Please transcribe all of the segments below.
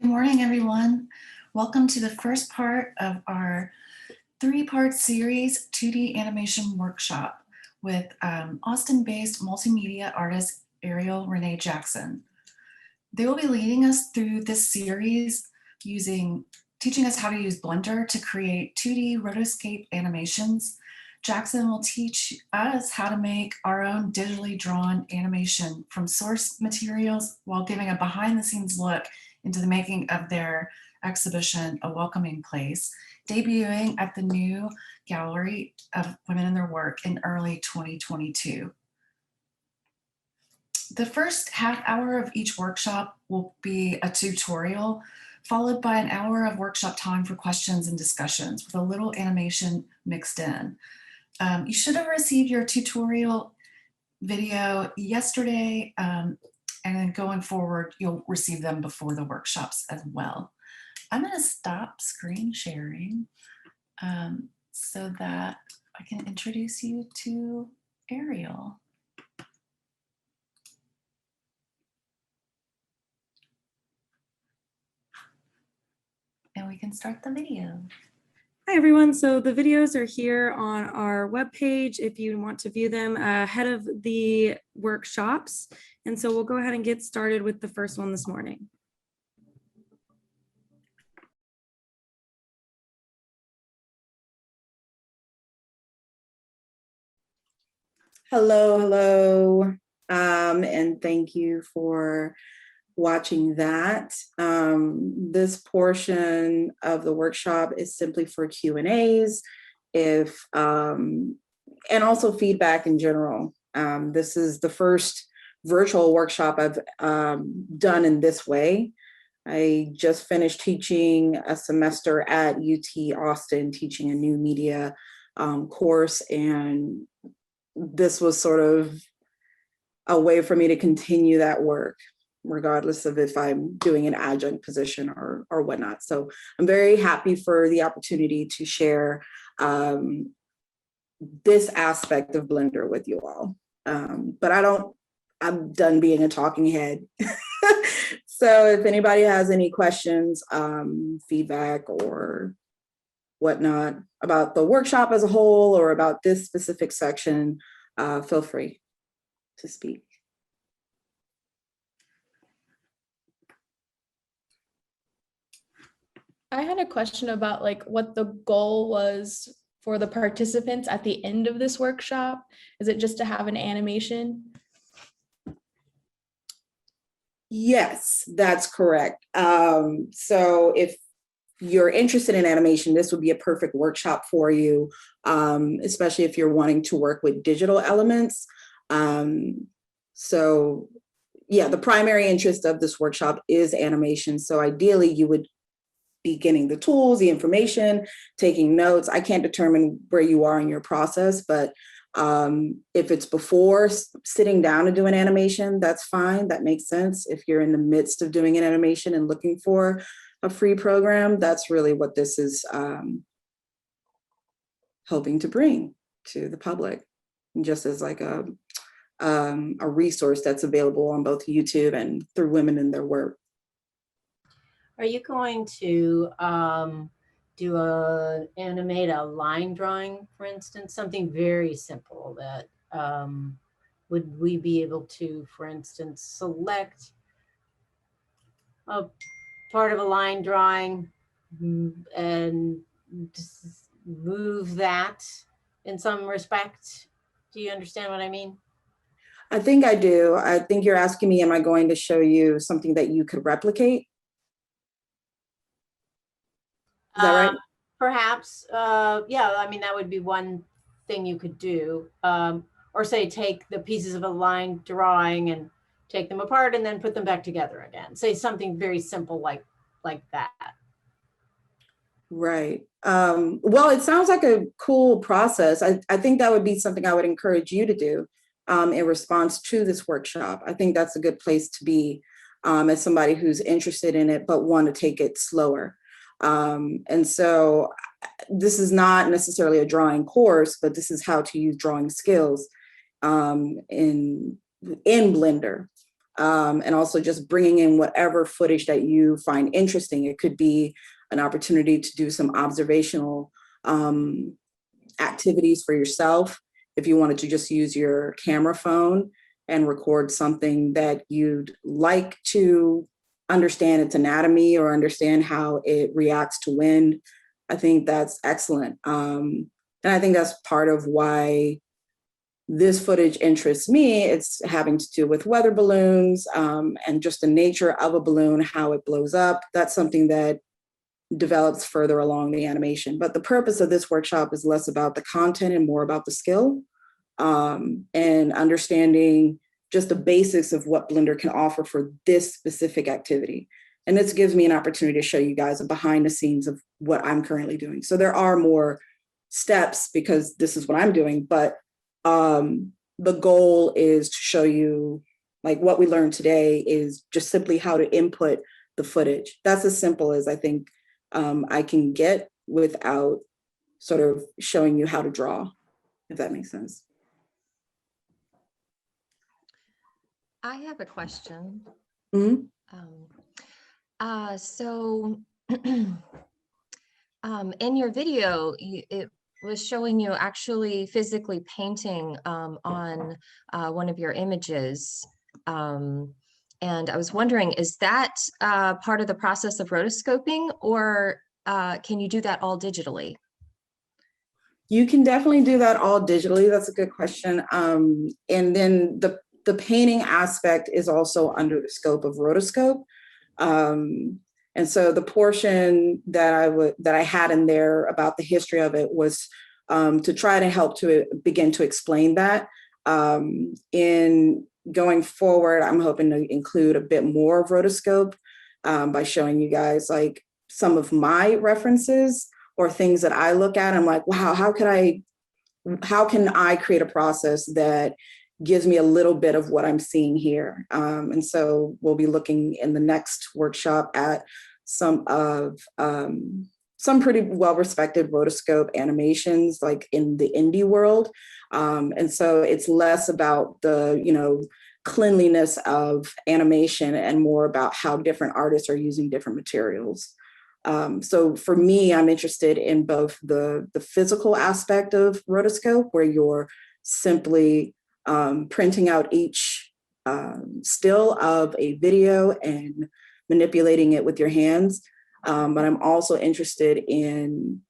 Good morning, everyone. Welcome to the first part of our three-part series 2D animation workshop with Austin-based multimedia artist Ariel René Jackson. They will be leading us through this series teaching us how to use Blender to create 2D rotoscope animations. Jackson will teach us how to make our own digitally drawn animation from source materials while giving a behind-the-scenes look into the making of their exhibition, A Welcoming Place, debuting at the new Gallery of Women in Their Work in early 2022. The first half hour of each workshop will be a tutorial, followed by an hour of workshop time for questions and discussions with a little animation mixed in. You should have received your tutorial video yesterday, and then going forward, you'll receive them before the workshops as well. I'm going to stop screen sharing so that I can introduce you to Ariel. And we can start the video. Hi everyone, so the videos are here on our webpage if you want to view them ahead of the workshops. And so we'll go ahead and get started with the first one this morning. Hello, and thank you for watching that. This portion of the workshop is simply for Q&As, and also feedback in general. This is the first virtual workshop I've done in this way. I just finished teaching a semester at UT Austin, teaching a new media course, and this was sort of a way for me to continue that work, regardless of if I'm doing an adjunct position or whatnot. So I'm very happy for the opportunity to share this aspect of Blender with you all. But I'm done being a talking head. So if anybody has any questions, feedback or whatnot about the workshop as a whole or about this specific section, feel free to speak. I had a question about what the goal was for the participants at the end of this workshop. Is it just to have an animation? Yes, that's correct. So if you're interested in animation, this would be a perfect workshop for you, especially if you're wanting to work with digital elements. So yeah, the primary interest of this workshop is animation. So ideally you would be getting the tools, the information, taking notes. I can't determine where you are in your process, but if it's before sitting down to do an animation, that's fine. That makes sense. If you're in the midst of doing an animation and looking for a free program, that's really what this is hoping to bring to the public, just as like a resource that's available on both YouTube and through Women in Their Work. Are you going to animate a line drawing, for instance, something very simple that would we be able to, for instance, select a part of a line drawing and just move that in some respect? Do you understand what I mean? I think I do. I think you're asking me, am I going to show you something that you could replicate? Is that right? Perhaps, yeah, I mean, that would be one thing you could do. Or say, take the pieces of a line drawing and take them apart and then put them back together again. Say something very simple like that. Right. Well, it sounds like a cool process. I think that would be something I would encourage you to do in response to this workshop. I think that's a good place to be as somebody who's interested in it, but want to take it slower. And so this is not necessarily a drawing course, but this is how to use drawing skills in Blender. And also just bringing in whatever footage that you find interesting. It could be an opportunity to do some observational activities for yourself. If you wanted to just use your camera phone and record something that you'd like to understand its anatomy or understand how it reacts to wind, I think that's excellent. And I think that's part of why this footage interests me. It's having to do with weather balloons and just the nature of a balloon, how it blows up. That's something that develops further along the animation. But the purpose of this workshop is less about the content and more about the skill and understanding just the basics of what Blender can offer for this specific activity. And this gives me an opportunity to show you guys a behind the scenes of what I'm currently doing. So there are more steps because this is what I'm doing, but the goal is to show you, like, what we learned today is just simply how to input the footage. That's as simple as I think I can get without sort of showing you how to draw, if that makes sense. I have a question. Mm-hmm. So in your video, it was showing you actually physically painting on one of your images. And I was wondering, is that part of the process of rotoscoping, or can you do that all digitally? You can definitely do that all digitally. That's a good question. And then the painting aspect is also under the scope of rotoscope. And so the portion that I had in there about the history of it was to try to help to begin to explain that. In going forward, I'm hoping to include a bit more of rotoscope by showing you guys like some of my references or things that I look at. I'm like, wow, how can I create a process that gives me a little bit of what I'm seeing here? And so we'll be looking in the next workshop at some pretty well-respected rotoscope animations, like in the indie world. And so it's less about the, cleanliness of animation and more about how different artists are using different materials. So for me, I'm interested in both the physical aspect of rotoscope, where you're simply printing out each still of a video and manipulating it with your hands. But I'm also interested in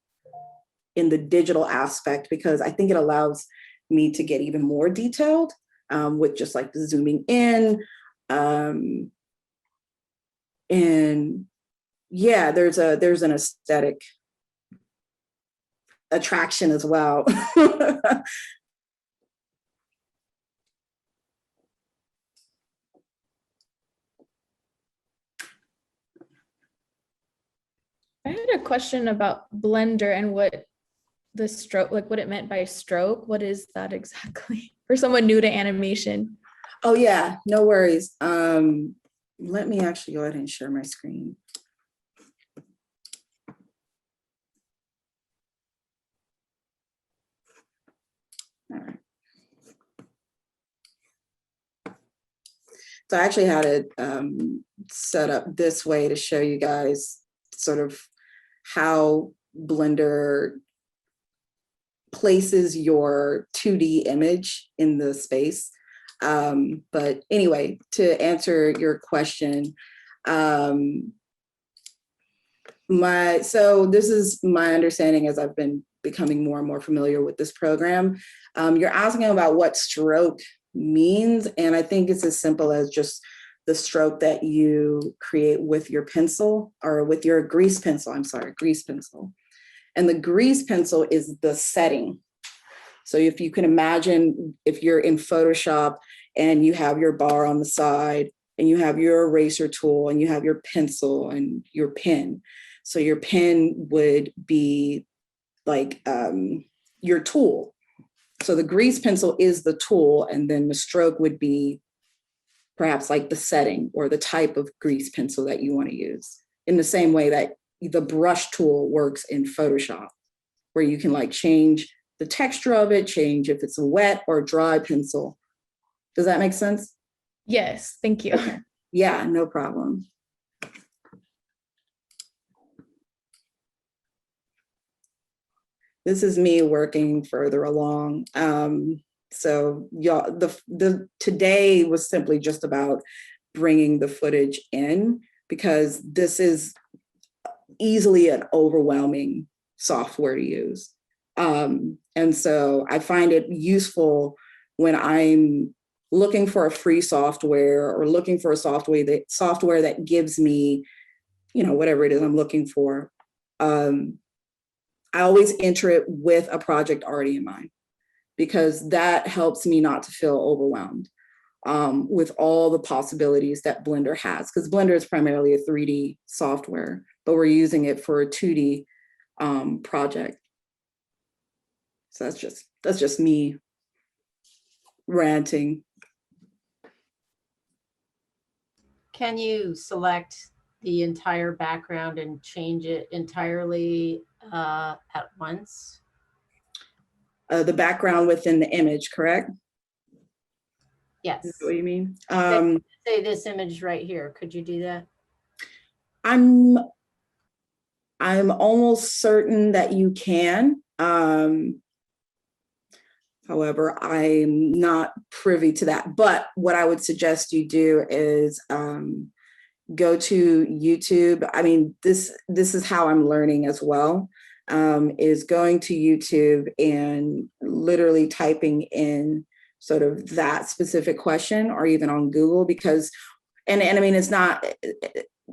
the digital aspect, because I think it allows me to get even more detailed with just like the zooming in. And yeah, there's an aesthetic attraction as well. I had a question about Blender and what the stroke, like what it meant by stroke. What is that exactly for someone new to animation? Oh yeah, no worries. Let me actually go ahead and share my screen. All right. So I actually had it set up this way to show you guys sort of how Blender places your 2D image in the space. But anyway, to answer your question, so this is my understanding as I've been becoming more and more familiar with this program. You're asking about what stroke means, and I think it's as simple as just the stroke that you create with your pencil, or with your grease pencil, grease pencil. And the grease pencil is the setting. So if you can imagine, if you're in Photoshop and you have your bar on the side and you have your eraser tool and you have your pencil and your pen. So your pen would be like your tool. So the grease pencil is the tool, and then the stroke would be perhaps like the setting or the type of grease pencil that you want to use, in the same way that the brush tool works in Photoshop, where you can like change the texture of it, change if it's a wet or dry pencil. Does that make sense? Yes, thank you. Okay. Yeah, no problem. This is me working further along. So y'all, the today was simply just about bringing the footage in, because this is easily an overwhelming software to use. And so I find it useful when I'm looking for a free software or looking for a software that gives me, whatever it is I'm looking for. I always enter it with a project already in mind, because that helps me not to feel overwhelmed with all the possibilities that Blender has, because Blender is primarily a 3D software, but we're using it for a 2D project. So that's just me ranting. Can you select the entire background and change it entirely at once? The background within the image, correct? Yes. Is that what you mean? Say this image right here. Could you do that? I'm almost certain that you can. However, I'm not privy to that. But what I would suggest you do is go to YouTube. I mean, this is how I'm learning as well, is going to YouTube and literally typing in sort of that specific question, or even on Google, because, and I mean, it's not,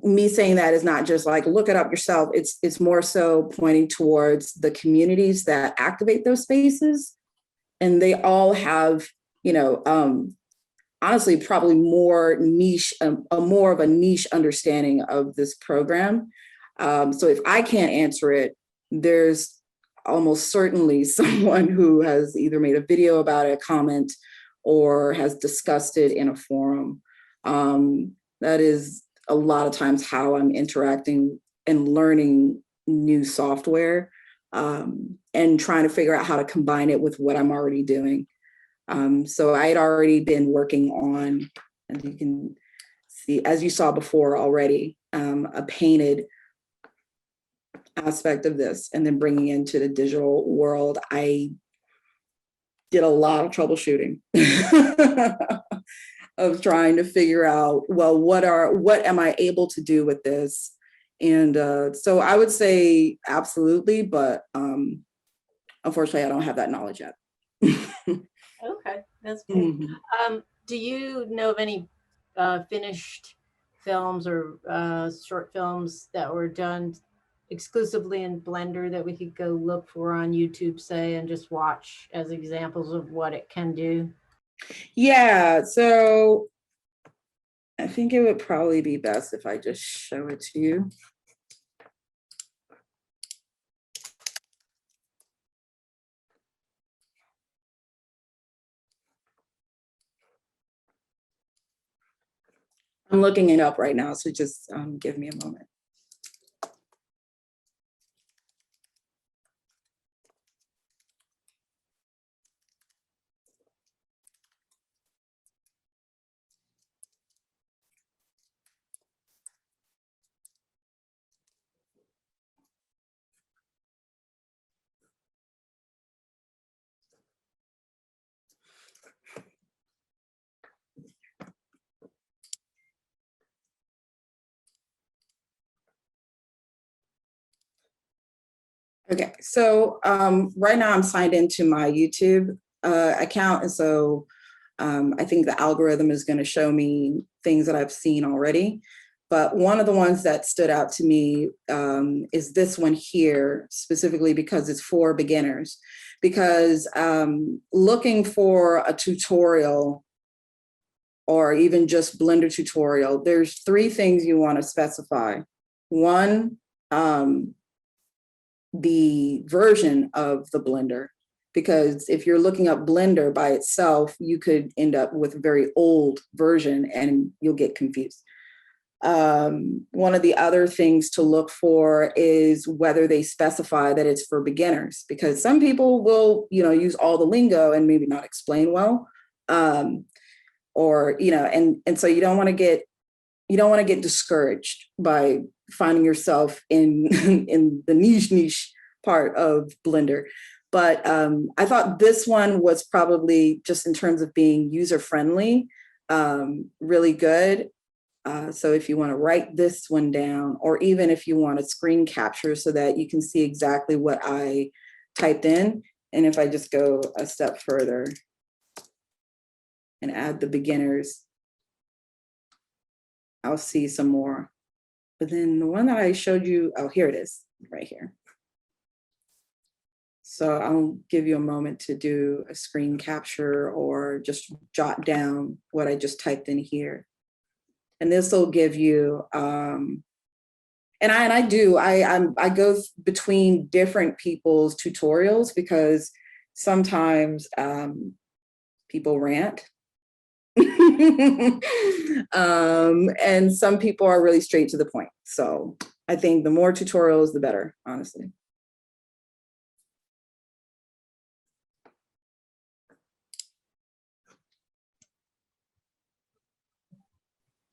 me saying that is not just like, look it up yourself. It's more so pointing towards the communities that activate those spaces. And they all have, honestly, probably more niche, more of a niche understanding of this program. So if I can't answer it, there's almost certainly someone who has either made a video about it, a comment, or has discussed it in a forum. That is a lot of times how I'm interacting and learning new software, and trying to figure out how to combine it with what I'm already doing. So I had already been working on, and you can see, as you saw before already, a painted aspect of this, and then bringing into the digital world. I did a lot of troubleshooting of trying to figure out, well, what am I able to do with this? And so I would say absolutely, but unfortunately, I don't have that knowledge yet. Okay, that's cool. Mm-hmm. Do you know of any finished films or short films that were done exclusively in Blender that we could go look for on YouTube, say, and just watch as examples of what it can do? Yeah, so I think it would probably be best if I just show it to you. I'm looking it up right now, so just give me a moment. Okay, so right now I'm signed into my YouTube account, and so I think the algorithm is going to show me things that I've seen already. But one of the ones that stood out to me is this one here, specifically because it's for beginners. Because looking for a tutorial or even just Blender tutorial, there's 3 things you want to specify. One, the version of the Blender, because if you're looking up Blender by itself, you could end up with a very old version and you'll get confused. One of the other things to look for is whether they specify that it's for beginners, because some people will, use all the lingo and maybe not explain well. or, and so you don't want to get discouraged by finding yourself in in the niche part of Blender. But I thought this one was probably, just in terms of being user friendly, really good. So if you want to write this one down, or even if you want to screen capture so that you can see exactly what I typed in. And if I just go a step further and add the beginners, I'll see some more. But then the one that I showed you, oh, here it is, right here. So I'll give you a moment to do a screen capture or just jot down what I just typed in here. And this will give you, and I go between different people's tutorials because sometimes people rant. And some people are really straight to the point. So I think the more tutorials, the better, honestly.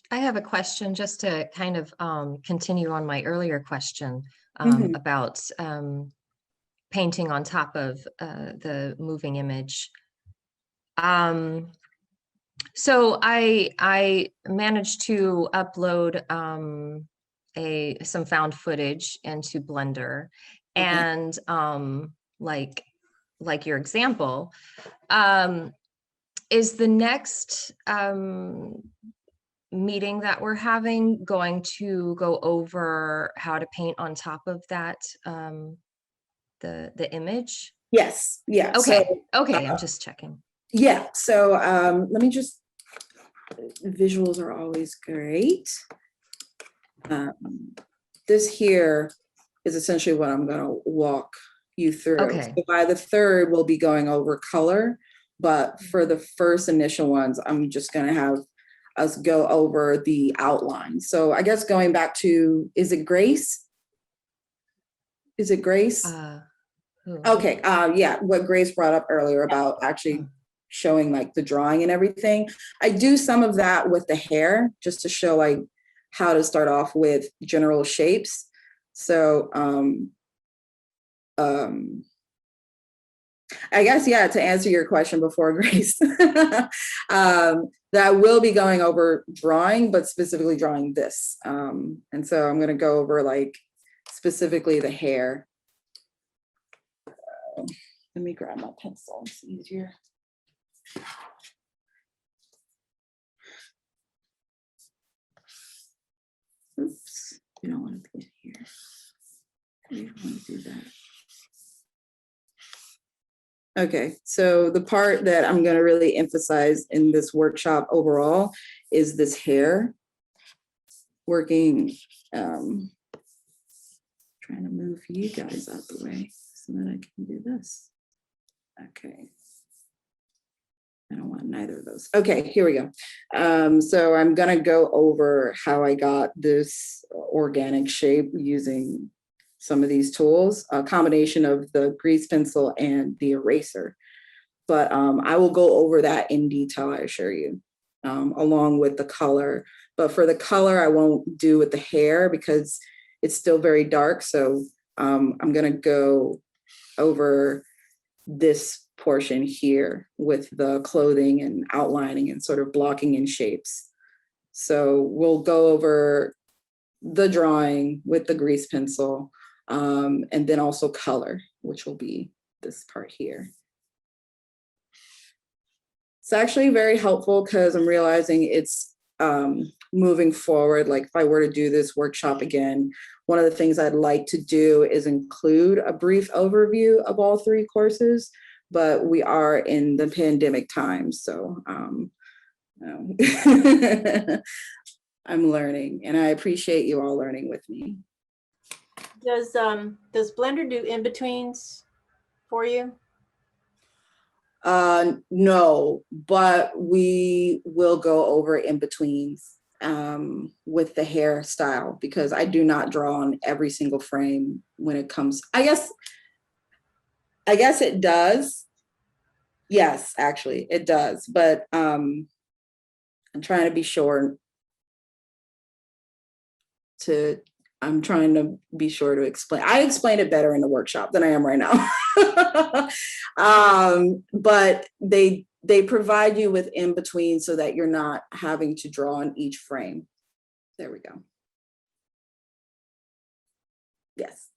I have a question just to kind of continue on my earlier question about painting on top of the moving image. So I managed to upload some found footage into Blender, and like your example, is the next meeting that we're having going to go over how to paint on top of that the image? Yes. Yeah. Okay. So, Okay. I'm just checking. Yeah. So let me just, visuals are always great. This here is essentially what I'm going to walk you through. Okay. So by the third, we'll be going over color, but for the first initial ones, I'm just going to have us go over the outline. So I guess going back to, is it Grace? Is it Grace? Okay. Yeah. What Grace brought up earlier about actually showing like the drawing and everything. I do some of that with the hair just to show like how to start off with general shapes. So I guess, yeah, to answer your question before Grace, that I will be going over drawing, but specifically drawing this. And so I'm going to go over like specifically the hair. Let me grab my pencil, it's easier. Oops, you don't want to be here. You don't want to do that. Okay, so the part that I'm going to really emphasize in this workshop overall is this hair. Working, trying to move you guys out the way so that I can do this. Okay. I don't want neither of those. Okay, here we go. So I'm gonna go over how I got this organic shape using some of these tools, a combination of the grease pencil and the eraser. But I will go over that in detail, I assure you, along with the color. But for the color, I won't do with the hair because it's still very dark. So I'm gonna go over this portion here with the clothing and outlining and sort of blocking in shapes. So we'll go over the drawing with the grease pencil and then also color, which will be this part here. It's actually very helpful because I'm realizing it's moving forward. Like if I were to do this workshop again, one of the things I'd like to do is include a brief overview of all three courses, but we are in the pandemic time. So I'm learning and I appreciate you all learning with me. Does Blender do in-betweens for you? No, but we will go over in-betweens with the hairstyle because I do not draw on every single frame when it comes. I guess it does. Yes, actually it does. But I'm trying to be sure to explain. I explain it better in the workshop than I am right now. But they provide you with in between so that you're not having to draw on each frame. There we go. Yes.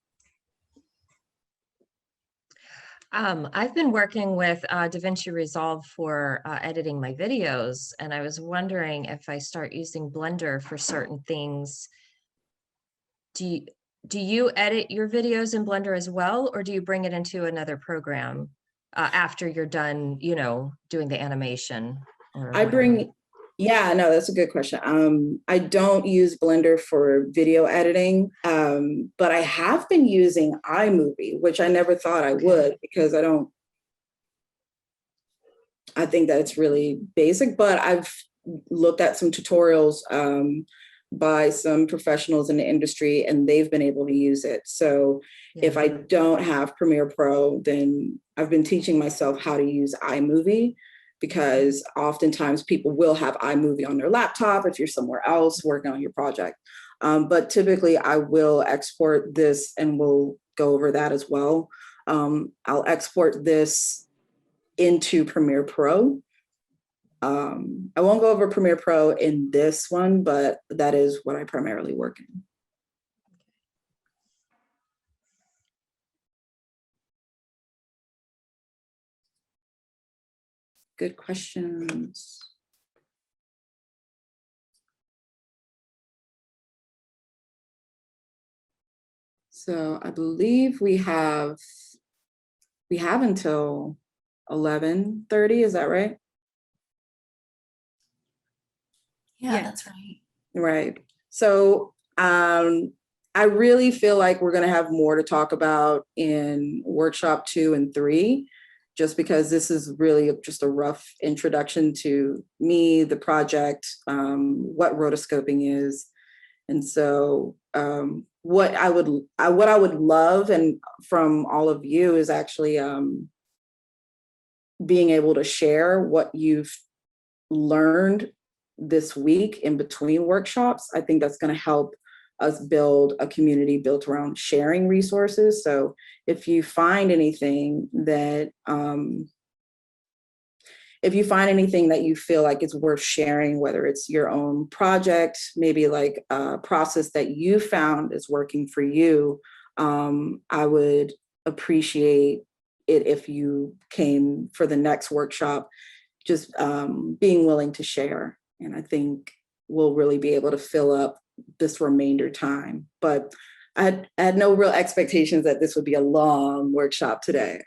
I've been working with DaVinci Resolve for editing my videos, and I was wondering if I start using Blender for certain things. Do you edit your videos in Blender as well, or do you bring it into another program after you're done, you know, doing the animation? Or yeah, no, that's a good question. I don't use Blender for video editing, but I have been using iMovie, which I never thought I would, because I think that it's really basic, but I've looked at some tutorials by some professionals in the industry, and they've been able to use it. So if I don't have Premiere Pro, then I've been teaching myself how to use iMovie, because oftentimes people will have iMovie on their laptop if you're somewhere else working on your project. But typically I will export this, and we'll go over that as well. I'll export this into Premiere Pro. I won't go over Premiere Pro in this one, but that is what I primarily work in. Good questions. So I believe we have until 11:30, is that right? Yeah, that's right. Right. So I really feel like we're going to have more to talk about in workshop 2 and 3, just because this is really just a rough introduction to me, the project, what rotoscoping is. And so what I would love, and from all of you, is actually being able to share what you've learned this week in between workshops. I think that's going to help us build a community built around sharing resources. So if you find anything that you feel like it's worth sharing, whether it's your own project, maybe like a process that you found is working for you, I would appreciate it if you came for the next workshop, just being willing to share. And I think we'll really be able to fill up this remainder time. But I had no real expectations that this would be a long workshop today.